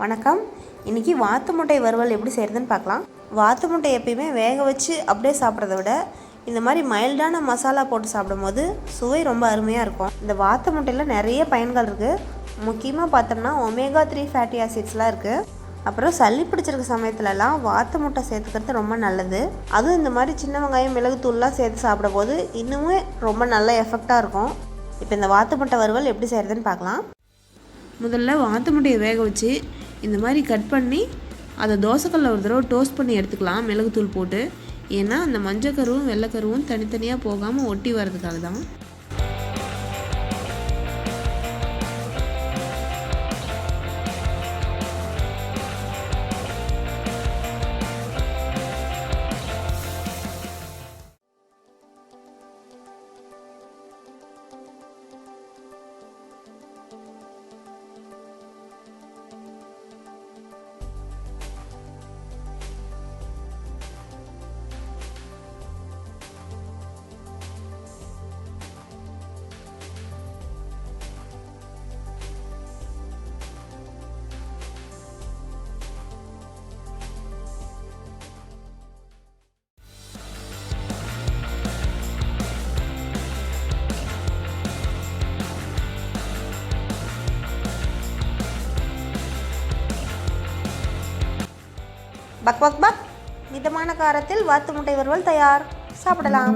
வணக்கம். இன்றைக்கி வாத்து முட்டை வறுவல் எப்படி செய்கிறதுன்னு பார்க்கலாம். வாத்து முட்டை எப்பயுமே வேக வச்சு அப்படியே சாப்பிட்றத விட இந்த மாதிரி மைல்டான மசாலா போட்டு சாப்பிடும்போது சுவை ரொம்ப அருமையாக இருக்கும். இந்த வாத்து முட்டையில் நிறைய பயன்கள் இருக்குது. முக்கியமாக பார்த்தோம்னா omega-3 ஃபேட்டி ஆசிட்ஸ்லாம் இருக்குது. அப்புறம் சளி பிடிச்சிருக்க சமயத்துலலாம் வாத்து முட்டை சேர்த்துக்கிறது ரொம்ப நல்லது. அதுவும் இந்த மாதிரி சின்ன வெங்காயம் மிளகுத்தூள்லாம் சேர்த்து சாப்பிடும்போது இன்னுமே ரொம்ப நல்ல எஃபெக்டாக இருக்கும். இப்போ இந்த வாத்து முட்டை வறுவல் எப்படி செய்கிறதுன்னு பார்க்கலாம். முதல்ல வாத்து முட்டையை வேக வச்சு இந்த மாதிரி கட் பண்ணி அதை தோசைக்கல்ல ஒரு தடவை டோஸ்ட் பண்ணி எடுத்துக்கலாம் மிளகுத்தூள் போட்டு. ஏன்னா அந்த மஞ்சக்கருவும் வெள்ளைக்கருவும் தனித்தனியாக போகாமல் ஒட்டி வர்றதுக்காக தான். பக் பக் பக், மிதமான காரத்தில் வாத்து முட்டை வறுவல் தயார். சாப்பிடலாம்.